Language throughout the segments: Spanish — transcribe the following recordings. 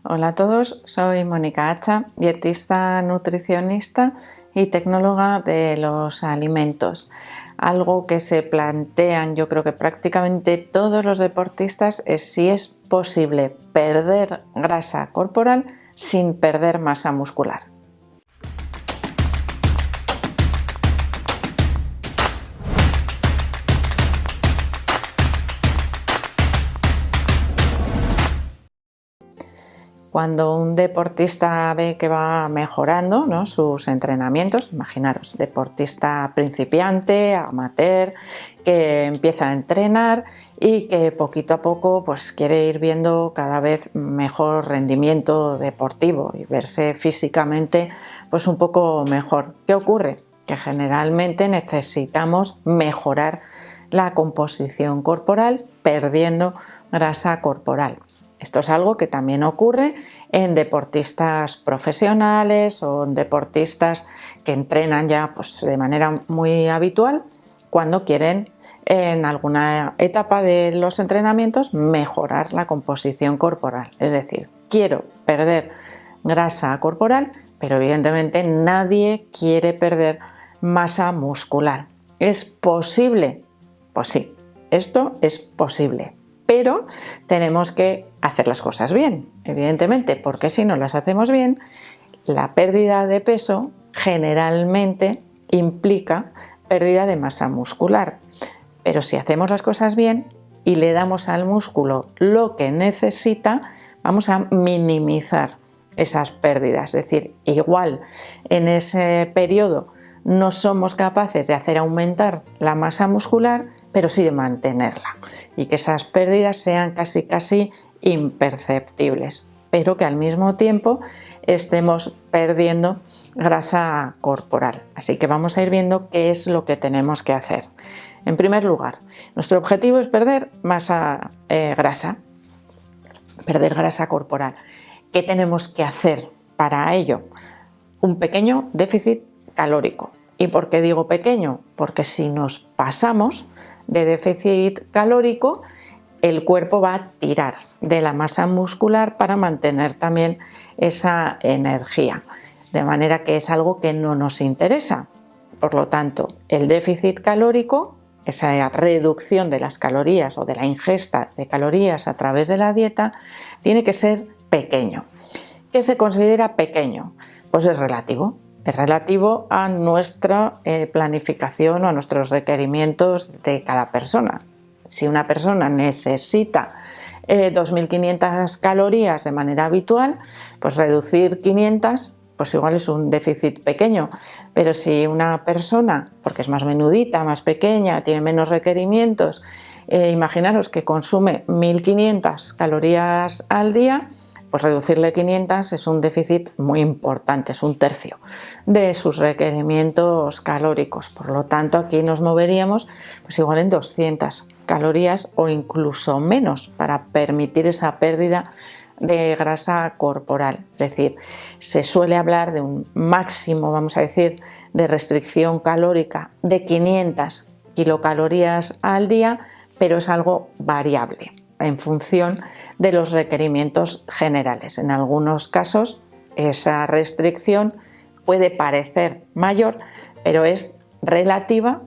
Hola a todos, soy Mónica Hacha, dietista, nutricionista y tecnóloga de los alimentos. Algo que se plantean, yo creo que prácticamente todos los deportistas, es si es posible perder grasa corporal sin perder masa muscular. Cuando un deportista ve que va mejorando, ¿no?, sus entrenamientos, imaginaros, deportista principiante, amateur, que empieza a entrenar y que poquito a poco pues, quiere ir viendo cada vez mejor rendimiento deportivo y verse físicamente pues, un poco mejor. ¿Qué ocurre? Que generalmente necesitamos mejorar la composición corporal perdiendo grasa corporal. Esto es algo que también ocurre en deportistas profesionales o en deportistas que entrenan ya pues, de manera muy habitual cuando quieren en alguna etapa de los entrenamientos mejorar la composición corporal. Es decir, quiero perder grasa corporal, pero evidentemente nadie quiere perder masa muscular. ¿Es posible? Pues sí, esto es posible. Pero tenemos que hacer las cosas bien, evidentemente, porque si no las hacemos bien, la pérdida de peso generalmente implica pérdida de masa muscular. Pero si hacemos las cosas bien y le damos al músculo lo que necesita, vamos a minimizar esas pérdidas. Es decir, igual en ese periodo no somos capaces de hacer aumentar la masa muscular, pero sí de mantenerla y que esas pérdidas sean casi imperceptibles, pero que al mismo tiempo estemos perdiendo grasa corporal. Así que vamos a ir viendo qué es lo que tenemos que hacer. En primer lugar, nuestro objetivo es perder grasa corporal. ¿Qué tenemos que hacer para ello? Un pequeño déficit calórico. ¿Y por qué digo pequeño? Porque si nos pasamos de déficit calórico, el cuerpo va a tirar de la masa muscular para mantener también esa energía, de manera que es algo que no nos interesa. Por lo tanto, el déficit calórico, esa reducción de las calorías o de la ingesta de calorías a través de la dieta, tiene que ser pequeño. ¿Qué se considera pequeño? Pues es relativo. Es relativo a nuestra planificación o a nuestros requerimientos de cada persona. Si una persona necesita 2.500 calorías de manera habitual, pues reducir 500 pues igual es un déficit pequeño. Pero si una persona, porque es más menudita, más pequeña, tiene menos requerimientos, imaginaros que consume 1.500 calorías al día, pues reducirle 500 es un déficit muy importante, es un tercio de sus requerimientos calóricos. Por lo tanto, aquí nos moveríamos pues igual en 200 calorías o incluso menos para permitir esa pérdida de grasa corporal. Es decir, se suele hablar de un máximo, vamos a decir, de restricción calórica de 500 kilocalorías al día, pero es algo variable en función de los requerimientos generales. En algunos casos esa restricción puede parecer mayor, pero es relativa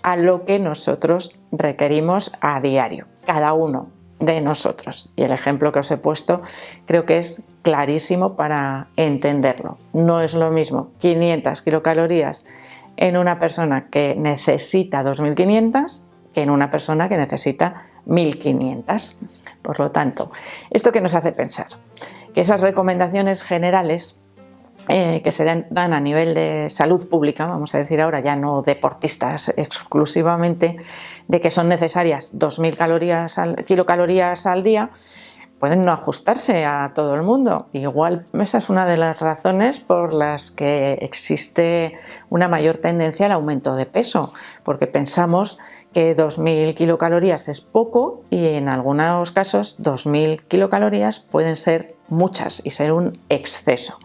a lo que nosotros requerimos a diario, cada uno de nosotros. Y el ejemplo que os he puesto creo que es clarísimo para entenderlo. No es lo mismo 500 kilocalorías en una persona que necesita 2.500 que en una persona que necesita 1.500. Por lo tanto, ¿esto qué nos hace pensar? Que esas recomendaciones generales que se dan a nivel de salud pública, vamos a decir ahora ya no deportistas exclusivamente, de que son necesarias 2.000 kilocalorías al día, pueden no ajustarse a todo el mundo. Igual esa es una de las razones por las que existe una mayor tendencia al aumento de peso, porque pensamos que 2.000 kilocalorías es poco y en algunos casos 2.000 kilocalorías pueden ser muchas y ser un exceso.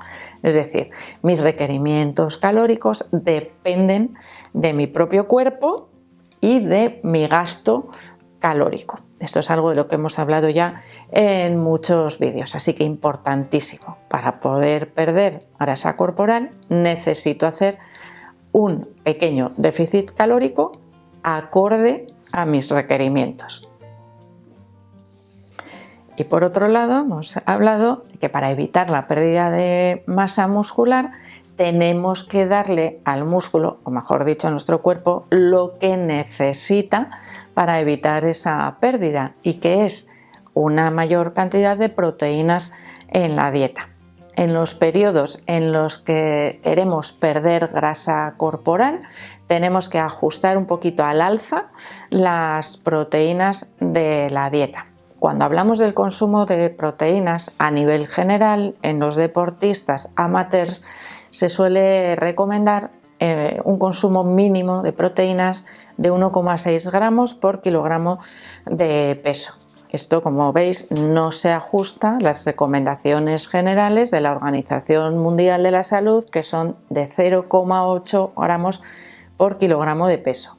Es decir, mis requerimientos calóricos dependen de mi propio cuerpo y de mi gasto calórico. Esto es algo de lo que hemos hablado ya en muchos vídeos, así que importantísimo. Para poder perder grasa corporal necesito hacer un pequeño déficit calórico acorde a mis requerimientos. Y por otro lado, hemos hablado de que para evitar la pérdida de masa muscular tenemos que darle al músculo, o mejor dicho a nuestro cuerpo, lo que necesita para evitar esa pérdida, y que es una mayor cantidad de proteínas en la dieta. En los periodos en los que queremos perder grasa corporal, tenemos que ajustar un poquito al alza las proteínas de la dieta. Cuando hablamos del consumo de proteínas a nivel general, en los deportistas amateurs se suele recomendar un consumo mínimo de proteínas de 1,6 gramos por kilogramo de peso. Esto, como veis, no se ajusta a las recomendaciones generales de la Organización Mundial de la Salud, que son de 0,8 gramos por kilogramo de peso.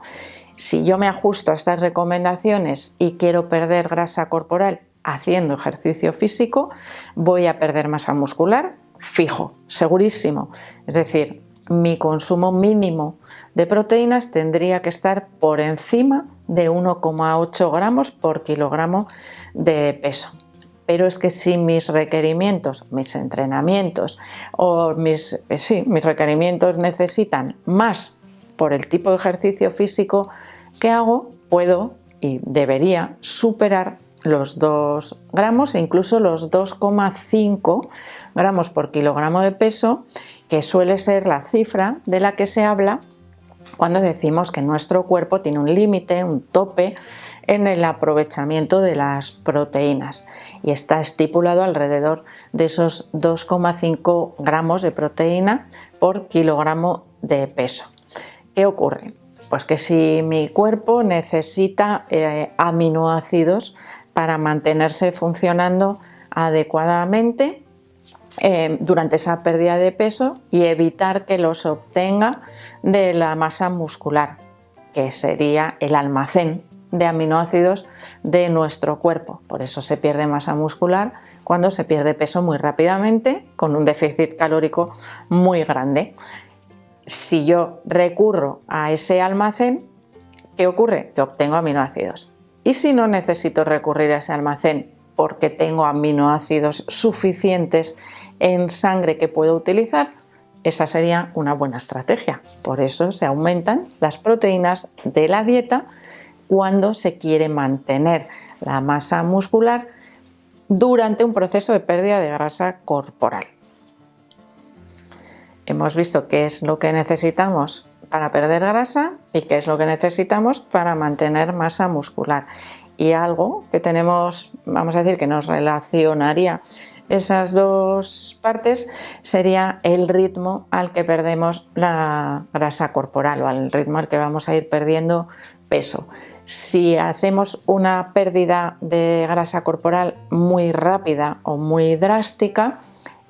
Si yo me ajusto a estas recomendaciones y quiero perder grasa corporal haciendo ejercicio físico, voy a perder masa muscular, fijo, segurísimo. Es decir, mi consumo mínimo de proteínas tendría que estar por encima de 1,8 gramos por kilogramo de peso. Pero es que si mis requerimientos, mis entrenamientos o mis requerimientos necesitan más por el tipo de ejercicio físico que hago, puedo y debería superar los 2 gramos e incluso los 2,5 gramos por kilogramo de peso, que suele ser la cifra de la que se habla cuando decimos que nuestro cuerpo tiene un límite, un tope en el aprovechamiento de las proteínas, y está estipulado alrededor de esos 2,5 gramos de proteína por kilogramo de peso. ¿Qué ocurre? Pues que si mi cuerpo necesita aminoácidos para mantenerse funcionando adecuadamente durante esa pérdida de peso y evitar que los obtenga de la masa muscular, que sería el almacén de aminoácidos de nuestro cuerpo. Por eso se pierde masa muscular cuando se pierde peso muy rápidamente, con un déficit calórico muy grande. Si yo recurro a ese almacén, ¿qué ocurre? Que obtengo aminoácidos. Y si no necesito recurrir a ese almacén porque tengo aminoácidos suficientes en sangre que puedo utilizar, esa sería una buena estrategia. Por eso se aumentan las proteínas de la dieta cuando se quiere mantener la masa muscular durante un proceso de pérdida de grasa corporal. Hemos visto qué es lo que necesitamos para perder grasa y qué es lo que necesitamos para mantener masa muscular. Y algo que tenemos, vamos a decir, que nos relacionaría esas dos partes sería el ritmo al que perdemos la grasa corporal, o al ritmo al que vamos a ir perdiendo peso. Si hacemos una pérdida de grasa corporal muy rápida o muy drástica,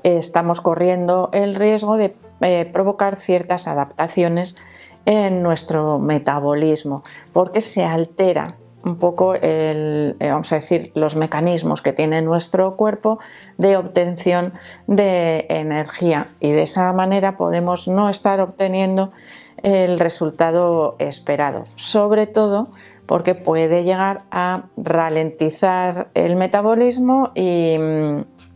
estamos corriendo el riesgo de provocar ciertas adaptaciones en nuestro metabolismo, porque se altera un poco vamos a decir, los mecanismos que tiene nuestro cuerpo de obtención de energía, y de esa manera podemos no estar obteniendo el resultado esperado, sobre todo porque puede llegar a ralentizar el metabolismo y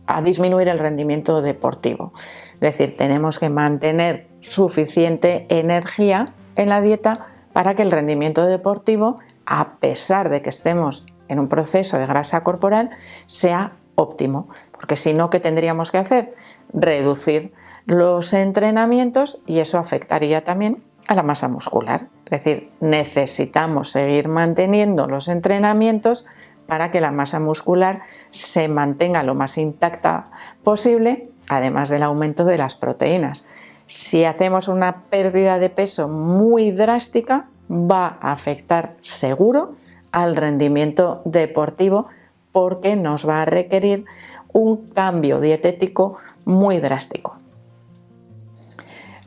a disminuir el rendimiento deportivo. Es decir, tenemos que mantener suficiente energía en la dieta para que el rendimiento deportivo, a pesar de que estemos en un proceso de grasa corporal, sea óptimo. Porque si no, ¿qué tendríamos que hacer? Reducir los entrenamientos, y eso afectaría también a la masa muscular. Es decir, necesitamos seguir manteniendo los entrenamientos para que la masa muscular se mantenga lo más intacta posible, además del aumento de las proteínas. Si hacemos una pérdida de peso muy drástica, va a afectar seguro al rendimiento deportivo, porque nos va a requerir un cambio dietético muy drástico.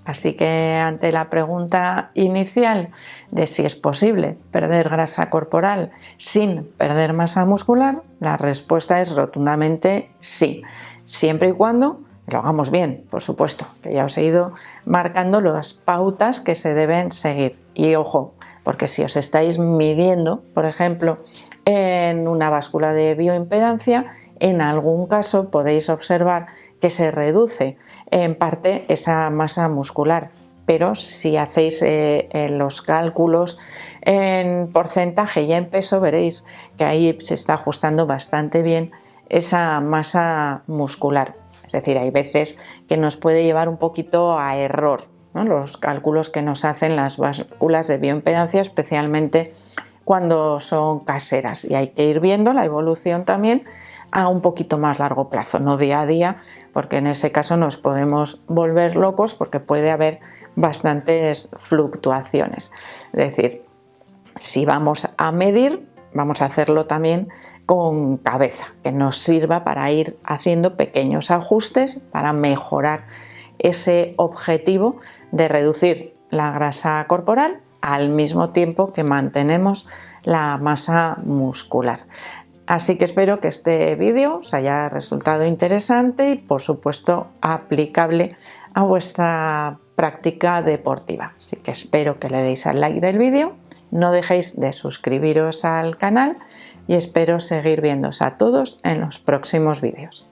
Así que ante la pregunta inicial de si es posible perder grasa corporal sin perder masa muscular, la respuesta es rotundamente sí, siempre y cuando lo hagamos bien, por supuesto, que ya os he ido marcando las pautas que se deben seguir. Y ojo, porque si os estáis midiendo, por ejemplo, en una báscula de bioimpedancia, en algún caso podéis observar que se reduce en parte esa masa muscular, pero si hacéis los cálculos en porcentaje y en peso, veréis que ahí se está ajustando bastante bien esa masa muscular. Es decir, hay veces que nos puede llevar un poquito a error, ¿no? Los cálculos que nos hacen las básculas de bioimpedancia, especialmente cuando son caseras, y hay que ir viendo la evolución también a un poquito más largo plazo, no día a día, porque en ese caso nos podemos volver locos porque puede haber bastantes fluctuaciones. Es decir, si vamos a medir, vamos a hacerlo también con cabeza, que nos sirva para ir haciendo pequeños ajustes para mejorar ese objetivo de reducir la grasa corporal al mismo tiempo que mantenemos la masa muscular. Así que espero que este vídeo os haya resultado interesante y, por supuesto, aplicable a vuestra práctica deportiva. Así que espero que le deis al like del vídeo, no dejéis de suscribiros al canal y espero seguir viéndoos a todos en los próximos vídeos.